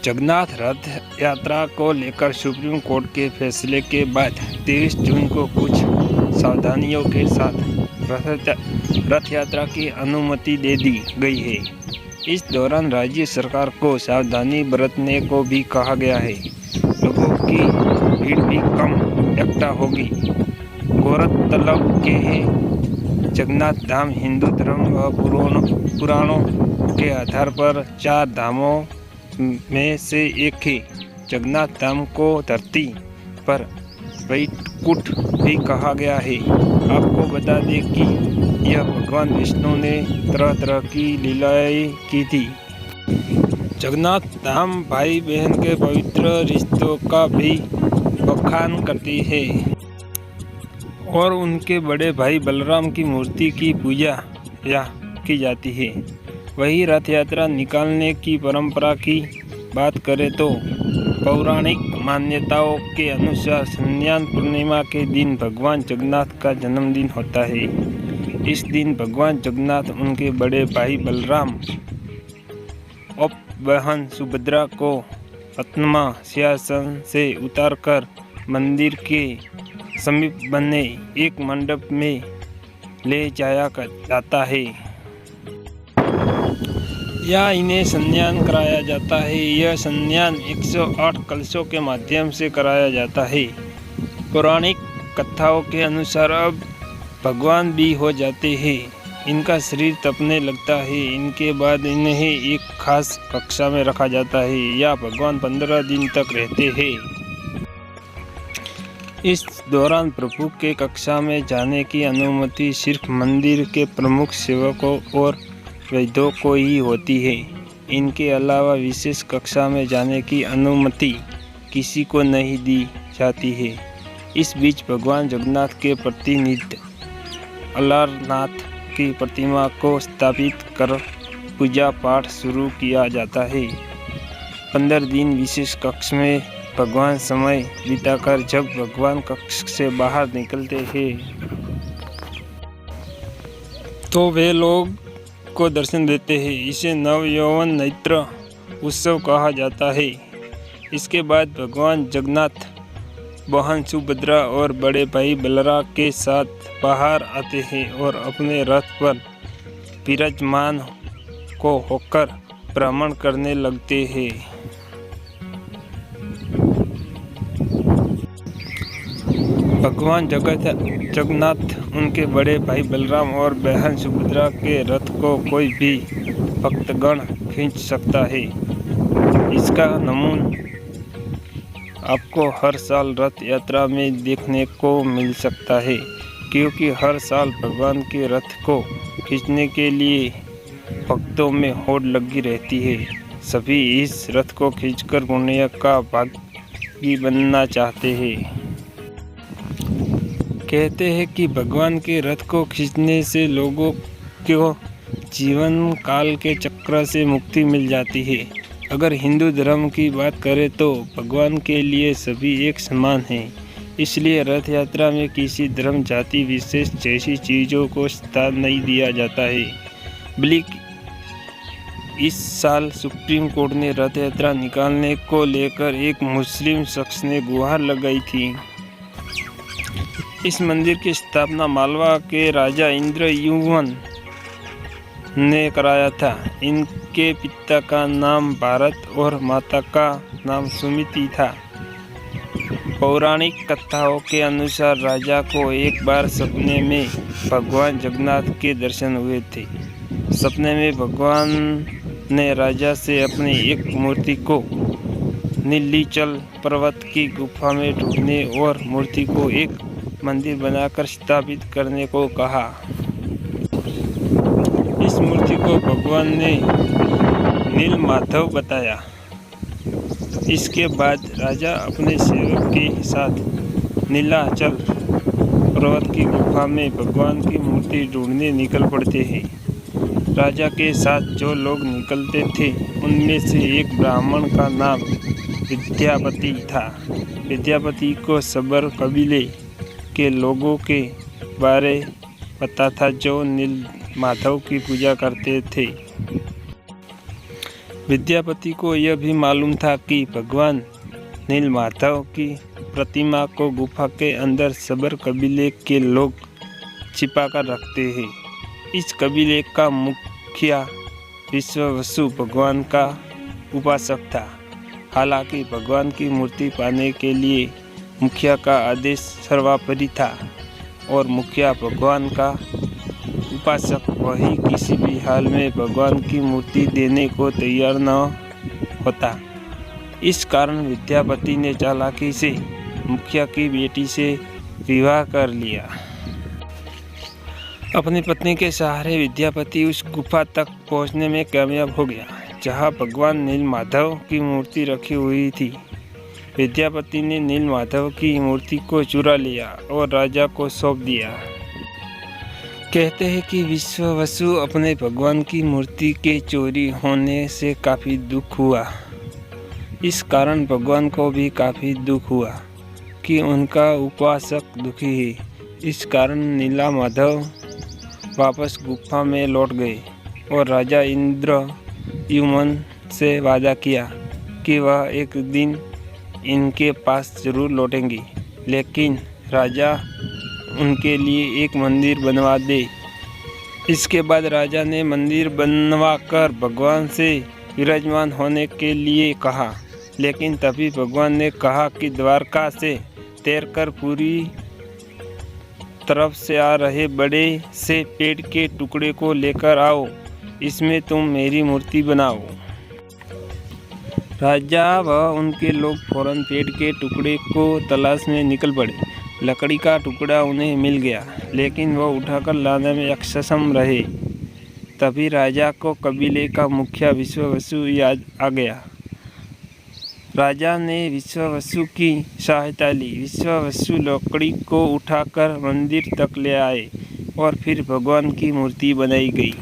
जगन्नाथ रथ यात्रा को लेकर सुप्रीम कोर्ट के फैसले के बाद 23 जून को कुछ सावधानियों के साथ रथ यात्रा की अनुमति दे दी गई है। इस दौरान राज्य सरकार को सावधानी बरतने को भी कहा गया है। लोगों की भीड़ भी कम इकट्ठा होगी। गौरतलब है जगन्नाथ धाम हिंदू धर्म व पुराणों के आधार पर 4 धामों में से एक है। जगन्नाथ धाम को धरती पर वैकुंठ भी कहा गया है। आपको बता दें कि यह भगवान विष्णु ने तरह तरह की लीलाएं की थी। जगन्नाथ धाम भाई बहन के पवित्र रिश्तों का भी बखान करती है और उनके बड़े भाई बलराम की मूर्ति की पूजा यहाँ की जाती है। वही रथ यात्रा निकालने की परंपरा की बात करें तो पौराणिक मान्यताओं के अनुसार स्नान पूर्णिमा के दिन भगवान जगन्नाथ का जन्मदिन होता है। इस दिन भगवान जगन्नाथ उनके बड़े भाई बलराम और बहन सुभद्रा को पद्मा सिंहासन से उतारकर मंदिर के समीप बने एक मंडप में ले जाया जाता है या इन्हें स्नान कराया जाता है। यह स्नान 108 कलशों के माध्यम से कराया जाता है। पौराणिक कथाओं के अनुसार अब भगवान भी हो जाते हैं। इनका शरीर तपने लगता है। इनके बाद इन्हें एक खास कक्षा में रखा जाता है या भगवान 15 दिन तक रहते हैं। इस दौरान प्रभु के कक्षा में जाने की अनुमति सिर्फ मंदिर के प्रमुख सेवकों और वैद्यों को ही होती है। इनके अलावा विशेष कक्षा में जाने की अनुमति किसी को नहीं दी जाती है। इस बीच भगवान जगन्नाथ के प्रतिनिधि अलारनाथ की प्रतिमा को स्थापित कर पूजा पाठ शुरू किया जाता है। 15 दिन विशेष कक्ष में भगवान समय बिताकर जब भगवान कक्ष से बाहर निकलते हैं तो वे लोग को दर्शन देते हैं। इसे नव यौवन नेत्र उत्सव कहा जाता है। इसके बाद भगवान जगन्नाथ बहन सुभद्रा और बड़े भाई बलराम के साथ बाहर आते हैं और अपने रथ पर विराजमान को होकर भ्रमण करने लगते हैं। भगवान जगन्नाथ उनके बड़े भाई बलराम और बहन सुभद्रा के रथ को कोई भी भक्तगण खींच सकता है। इसका नमूना आपको हर साल रथ यात्रा में देखने को मिल सकता है, क्योंकि हर साल भगवान के रथ को खींचने के लिए भक्तों में होड़ लगी रहती है। सभी इस रथ को खींचकर पुण्य का भागी बनना चाहते हैं। कहते हैं कि भगवान के रथ को खींचने से लोगों को जीवन काल के चक्र से मुक्ति मिल जाती है। अगर हिंदू धर्म की बात करें तो भगवान के लिए सभी एक समान हैं। इसलिए रथ यात्रा में किसी धर्म जाति विशेष जैसी चीज़ों को स्थान नहीं दिया जाता है। बल्कि इस साल सुप्रीम कोर्ट ने रथ यात्रा निकालने को लेकर एक मुस्लिम शख्स ने गुहार लगाई थी। इस मंदिर की स्थापना मालवा के राजा इंद्रयुम्न ने कराया था। इनके पिता का नाम भारत और माता का नाम सुमिति था। पौराणिक कथाओं के अनुसार राजा को एक बार सपने में भगवान जगन्नाथ के दर्शन हुए थे। सपने में भगवान ने राजा से अपनी एक मूर्ति को नीलाचल पर्वत की गुफा में ढूंढने और मूर्ति को एक मंदिर बनाकर स्थापित करने को कहा। इस मूर्ति को भगवान ने नीलमाधव बताया। इसके बाद राजा अपने सेवक के साथ नीलाचल पर्वत की गुफा में भगवान की मूर्ति ढूंढने निकल पड़ते हैं। राजा के साथ जो लोग निकलते थे उनमें से एक ब्राह्मण का नाम विद्यापति था। विद्यापति को सबर कबीले के लोगों के बारे पता था जो नीलमाधव की पूजा करते थे। विद्यापति को यह भी मालूम था कि भगवान नीलमाधव की प्रतिमा को गुफा के अंदर सबर कबीले के लोग छिपाकर रखते हैं। इस कबीले का मुखिया विश्ववसु भगवान का उपासक था। हालांकि भगवान की मूर्ति पाने के लिए मुखिया का आदेश सर्वोपरि था और मुखिया भगवान का उपासक वही किसी भी हाल में भगवान की मूर्ति देने को तैयार न होता। इस कारण विद्यापति ने चालाकी से मुखिया की बेटी से विवाह कर लिया। अपनी पत्नी के सहारे विद्यापति उस गुफा तक पहुंचने में कामयाब हो गया जहां भगवान नीलमाधव की मूर्ति रखी हुई थी। विद्यापति ने नीलमाधव की मूर्ति को चुरा लिया और राजा को सौंप दिया। कहते हैं कि विश्ववसु अपने भगवान की मूर्ति के चोरी होने से काफ़ी दुख हुआ। इस कारण भगवान को भी काफ़ी दुख हुआ कि उनका उपासक दुखी है। इस कारण नीलमाधव वापस गुफा में लौट गए और राजा इंद्रद्युम्न से वादा किया कि वह एक दिन इनके पास जरूर लौटेंगे, लेकिन राजा उनके लिए एक मंदिर बनवा दे। इसके बाद राजा ने मंदिर बनवाकर भगवान से विराजमान होने के लिए कहा, लेकिन तभी भगवान ने कहा कि द्वारका से तैरकर पूरी तरफ से आ रहे बड़े से पेड़ के टुकड़े को लेकर आओ, इसमें तुम मेरी मूर्ति बनाओ। राजा व उनके लोग फौरन पेड़ के टुकड़े को तलाश में निकल पड़े। लकड़ी का टुकड़ा उन्हें मिल गया, लेकिन वह उठाकर लाने में अक्षम रहे। तभी राजा को कबीले का मुखिया विश्ववसु याद आ गया। राजा ने विश्ववसु की सहायता ली। विश्ववसु लकड़ी को उठाकर मंदिर तक ले आए और फिर भगवान की मूर्ति बनाई गई।